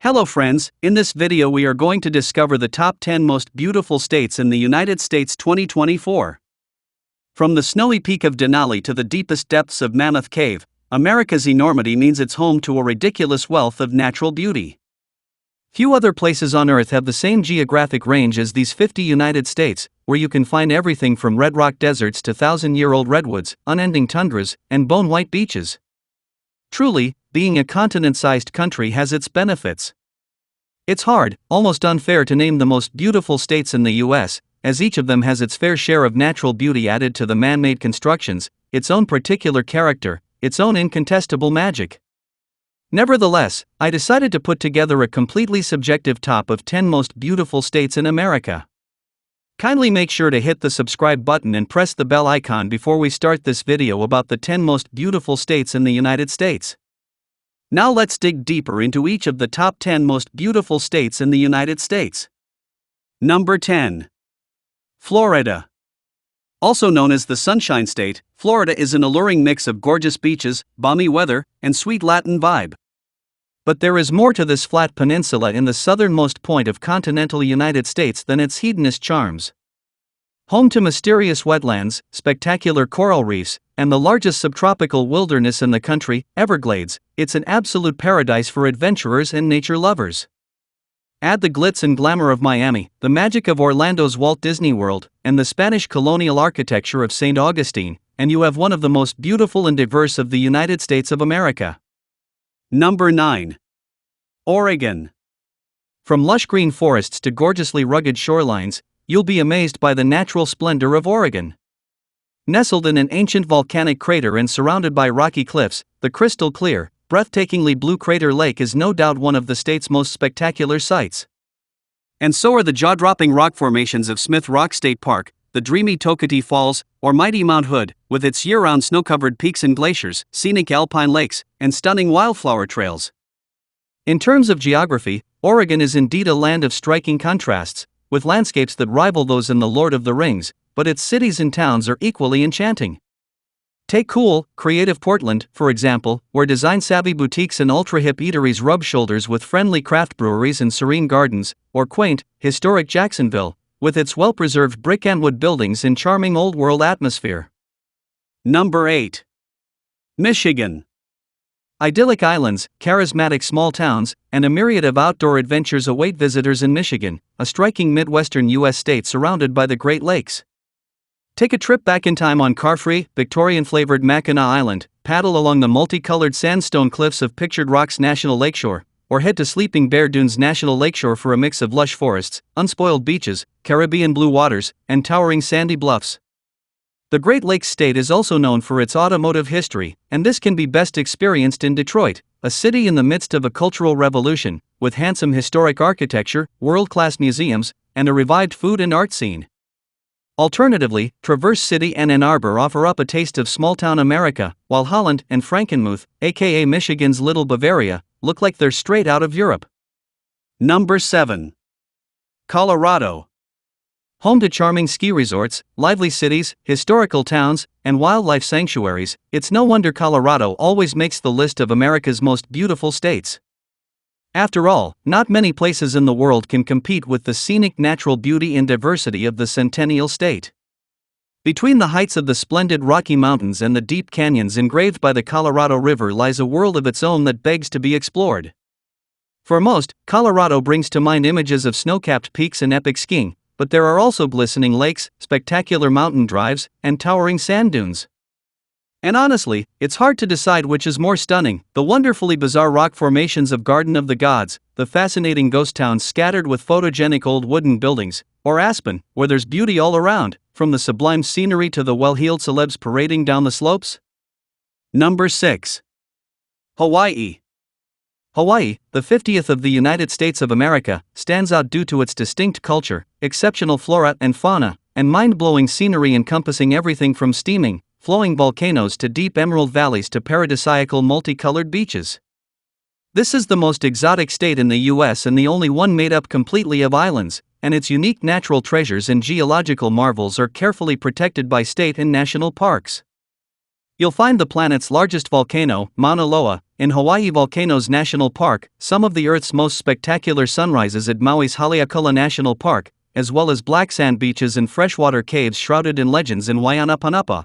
Hello friends, in this video we are going to discover the top 10 most beautiful states in the United States 2024. From the snowy peak of Denali to the deepest depths of Mammoth Cave, America's enormity means it's home to a ridiculous wealth of natural beauty. Few other places on Earth have the same geographic range as these 50 United States, where you can find everything from red rock deserts to thousand-year-old redwoods, unending tundras, and bone-white beaches. Truly, being a continent-sized country has its benefits. It's hard, almost unfair to name the most beautiful states in the US, as each of them has its fair share of natural beauty added to the man-made constructions, its own particular character, its own incontestable magic. Nevertheless, I decided to put together a completely subjective top of 10 most beautiful states in America. Kindly make sure to hit the subscribe button and press the bell icon before we start this video about the 10 most beautiful states in the United States. Now let's dig deeper into each of the top 10 most beautiful states in the United States. Number 10. Florida. Also known as the Sunshine State, Florida is an alluring mix of gorgeous beaches, balmy weather, and sweet Latin vibe. But there is more to this flat peninsula in the southernmost point of continental United States than its hedonist charms. Home to mysterious wetlands, spectacular coral reefs, and the largest subtropical wilderness in the country, Everglades, it's an absolute paradise for adventurers and nature lovers. Add the glitz and glamour of Miami, the magic of Orlando's Walt Disney World, and the Spanish colonial architecture of St. Augustine, and you have one of the most beautiful and diverse of the United States of America. Number 9. Oregon. From lush green forests to gorgeously rugged shorelines, you'll be amazed by the natural splendor of Oregon. Nestled in an ancient volcanic crater and surrounded by rocky cliffs, the crystal-clear, breathtakingly blue Crater Lake is no doubt one of the state's most spectacular sights. And so are the jaw-dropping rock formations of Smith Rock State Park, the dreamy Tokati Falls, or mighty Mount Hood, with its year-round snow-covered peaks and glaciers, scenic alpine lakes, and stunning wildflower trails. In terms of geography, Oregon is indeed a land of striking contrasts, with landscapes that rival those in The Lord of the Rings, but its cities and towns are equally enchanting. Take cool, creative Portland, for example, where design-savvy boutiques and ultra-hip eateries rub shoulders with friendly craft breweries and serene gardens, or quaint, historic Jacksonville, with its well-preserved brick and wood buildings and charming old-world atmosphere. Number 8. Michigan. Idyllic islands, charismatic small towns, and a myriad of outdoor adventures await visitors in Michigan, a striking Midwestern U.S. state surrounded by the Great Lakes. Take a trip back in time on car-free, Victorian-flavored Mackinac Island, paddle along the multicolored sandstone cliffs of Pictured Rocks National Lakeshore, or head to Sleeping Bear Dunes National Lakeshore for a mix of lush forests, unspoiled beaches, Caribbean blue waters, and towering sandy bluffs. The Great Lakes state is also known for its automotive history, and this can be best experienced in Detroit, a city in the midst of a cultural revolution, with handsome historic architecture, world-class museums, and a revived food and art scene. Alternatively, Traverse City and Ann Arbor offer up a taste of small-town America, while Holland and Frankenmuth, aka Michigan's Little Bavaria, look like they're straight out of Europe. Number 7. Colorado. Home to charming ski resorts, lively cities, historical towns, and wildlife sanctuaries, it's no wonder Colorado always makes the list of America's most beautiful states. After all, not many places in the world can compete with the scenic natural beauty and diversity of the Centennial State. Between the heights of the splendid Rocky Mountains and the deep canyons engraved by the Colorado River lies a world of its own that begs to be explored. For most, Colorado brings to mind images of snow-capped peaks and epic skiing, but there are also glistening lakes, spectacular mountain drives, and towering sand dunes. And honestly, it's hard to decide which is more stunning, the wonderfully bizarre rock formations of Garden of the Gods, the fascinating ghost towns scattered with photogenic old wooden buildings, or Aspen, where there's beauty all around, from the sublime scenery to the well-heeled celebs parading down the slopes. Number 6. Hawaii. Hawaii, the 50th of the United States of America, stands out due to its distinct culture, exceptional flora and fauna, and mind-blowing scenery encompassing everything from steaming, flowing volcanoes to deep emerald valleys to paradisiacal multicolored beaches. This is the most exotic state in the U.S. and the only one made up completely of islands, and its unique natural treasures and geological marvels are carefully protected by state and national parks. You'll find the planet's largest volcano, Mauna Loa, in Hawaii Volcanoes National Park, some of the Earth's most spectacular sunrises at Maui's Haleakala National Park, as well as black sand beaches and freshwater caves shrouded in legends in Waihanapanapa.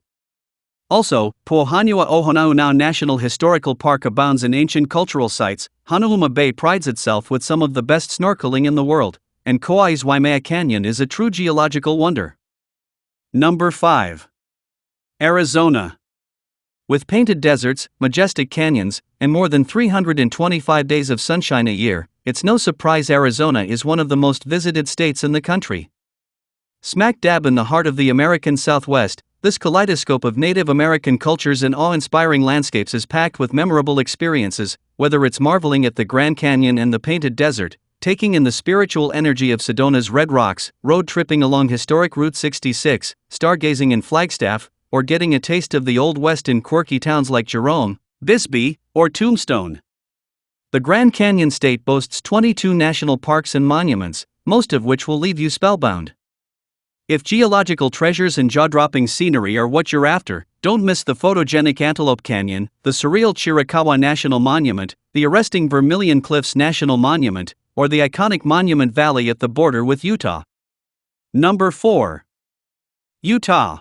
Also, Pohanua Ohanaunau National Historical Park abounds in ancient cultural sites. Honolulu Bay prides itself with some of the best snorkeling in the world, and Kauai's Waimea Canyon is a true geological wonder. Number 5. Arizona. With painted deserts, majestic canyons, and more than 325 days of sunshine a year, it's no surprise Arizona is one of the most visited states in the country. Smack dab in the heart of the American Southwest, this kaleidoscope of Native American cultures and awe-inspiring landscapes is packed with memorable experiences, whether it's marveling at the Grand Canyon and the painted desert, taking in the spiritual energy of Sedona's red rocks, road tripping along historic Route 66, stargazing in Flagstaff, or getting a taste of the Old West in quirky towns like Jerome, Bisbee, or Tombstone. The Grand Canyon State boasts 22 national parks and monuments, most of which will leave you spellbound. If geological treasures and jaw-dropping scenery are what you're after, don't miss the photogenic Antelope Canyon, the surreal Chiricahua National Monument, the arresting Vermilion Cliffs National Monument, or the iconic Monument Valley at the border with Utah. Number 4. Utah.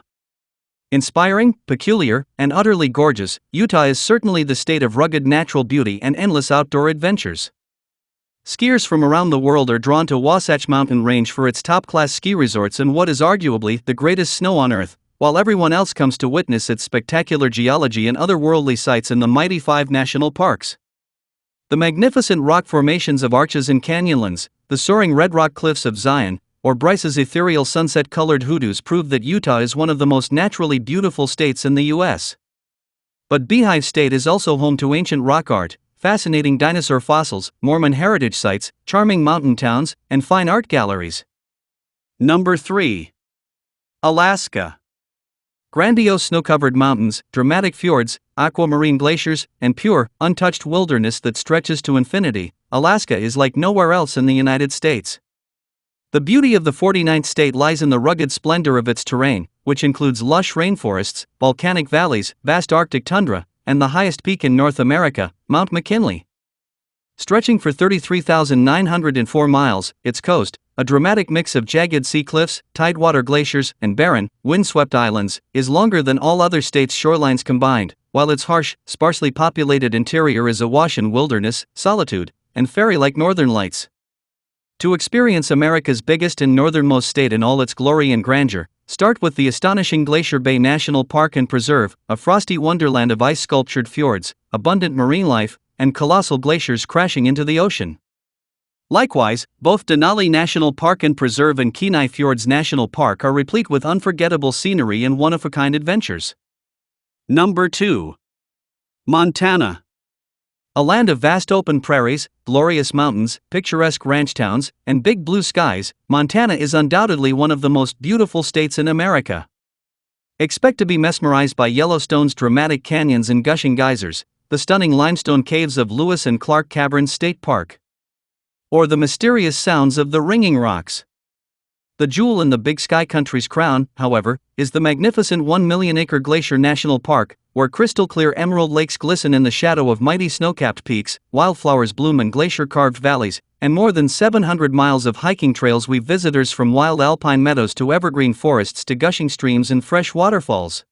Inspiring, peculiar, and utterly gorgeous, Utah is certainly the state of rugged natural beauty and endless outdoor adventures. Skiers from around the world are drawn to Wasatch Mountain Range for its top-class ski resorts and what is arguably the greatest snow on Earth, while everyone else comes to witness its spectacular geology and otherworldly sights in the mighty 5 national parks. The magnificent rock formations of Arches and Canyonlands, the soaring red rock cliffs of Zion, or Bryce's ethereal sunset-colored hoodoos prove that Utah is one of the most naturally beautiful states in the U.S. But Beehive State is also home to ancient rock art, fascinating dinosaur fossils, Mormon heritage sites, charming mountain towns, and fine art galleries. Number 3. Alaska. Grandiose snow-covered mountains, dramatic fjords, aquamarine glaciers, and pure, untouched wilderness that stretches to infinity, Alaska is like nowhere else in the United States. The beauty of the 49th state lies in the rugged splendor of its terrain, which includes lush rainforests, volcanic valleys, vast Arctic tundra, and the highest peak in North America, Mount McKinley. Stretching for 33,904 miles, its coast, a dramatic mix of jagged sea cliffs, tidewater glaciers, and barren, windswept islands, is longer than all other states' shorelines combined, while its harsh, sparsely populated interior is awash in wilderness, solitude, and fairy-like northern lights. To experience America's biggest and northernmost state in all its glory and grandeur, start with the astonishing Glacier Bay National Park and Preserve, a frosty wonderland of ice-sculptured fjords, abundant marine life, and colossal glaciers crashing into the ocean. Likewise, both Denali National Park and Preserve and Kenai Fjords National Park are replete with unforgettable scenery and one-of-a-kind adventures. Number 2. Montana. A land of vast open prairies, glorious mountains, picturesque ranch towns, and big blue skies, Montana is undoubtedly one of the most beautiful states in America. Expect to be mesmerized by Yellowstone's dramatic canyons and gushing geysers, the stunning limestone caves of Lewis and Clark Caverns State Park, or the mysterious sounds of the Ringing Rocks. The jewel in the Big Sky Country's crown, however, is the magnificent 1-million-acre Glacier National Park, where crystal-clear emerald lakes glisten in the shadow of mighty snow-capped peaks, wildflowers bloom in glacier-carved valleys, and more than 700 miles of hiking trails weave visitors from wild alpine meadows to evergreen forests to gushing streams and fresh waterfalls.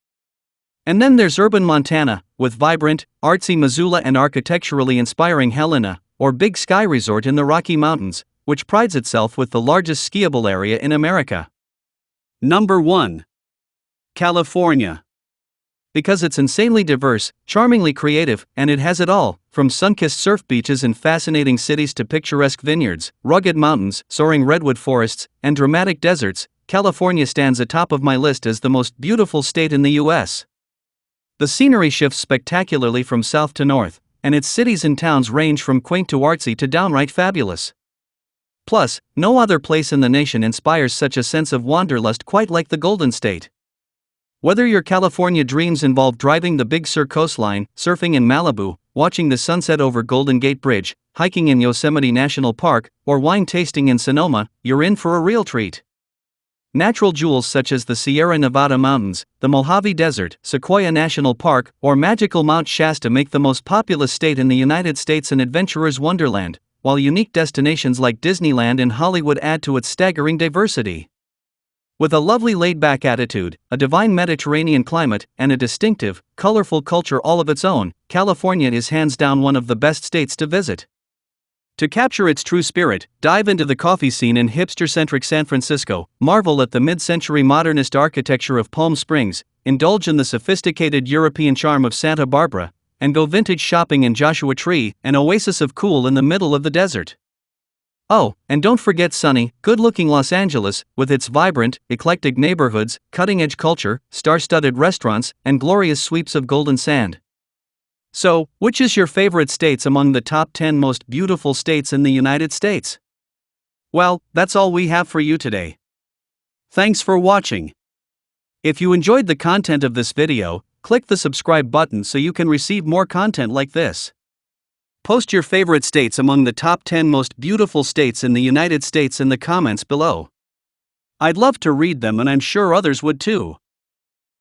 And then there's urban Montana, with vibrant, artsy Missoula and architecturally inspiring Helena, or Big Sky Resort in the Rocky Mountains, which prides itself with the largest skiable area in America. Number 1. California. Because it's insanely diverse, charmingly creative, and it has it all, from sun-kissed surf beaches and fascinating cities to picturesque vineyards, rugged mountains, soaring redwood forests, and dramatic deserts, California stands atop of my list as the most beautiful state in the U.S. The scenery shifts spectacularly from south to north, and its cities and towns range from quaint to artsy to downright fabulous. Plus, no other place in the nation inspires such a sense of wanderlust quite like the Golden State. Whether your California dreams involve driving the Big Sur coastline, surfing in Malibu, watching the sunset over Golden Gate Bridge, hiking in Yosemite National Park, or wine tasting in Sonoma, you're in for a real treat. Natural jewels such as the Sierra Nevada mountains, the Mojave Desert, Sequoia National Park, or magical Mount Shasta make the most populous state in the United States an adventurer's wonderland, while unique destinations like Disneyland and Hollywood add to its staggering diversity. With a lovely laid-back attitude, a divine Mediterranean climate, and a distinctive, colorful culture all of its own, California is hands down one of the best states to visit. To capture its true spirit, dive into the coffee scene in hipster-centric San Francisco, marvel at the mid-century modernist architecture of Palm Springs, indulge in the sophisticated European charm of Santa Barbara, and go vintage shopping in Joshua Tree, an oasis of cool in the middle of the desert. Oh, and don't forget sunny, good-looking Los Angeles, with its vibrant, eclectic neighborhoods, cutting-edge culture, star-studded restaurants, and glorious sweeps of golden sand. So, which is your favorite states among the top 10 most beautiful states in the United States? Well, that's all we have for you today. Thanks for watching. If you enjoyed the content of this video, click the subscribe button so you can receive more content like this. Post your favorite states among the top 10 most beautiful states in the United States in the comments below. I'd love to read them and I'm sure others would too.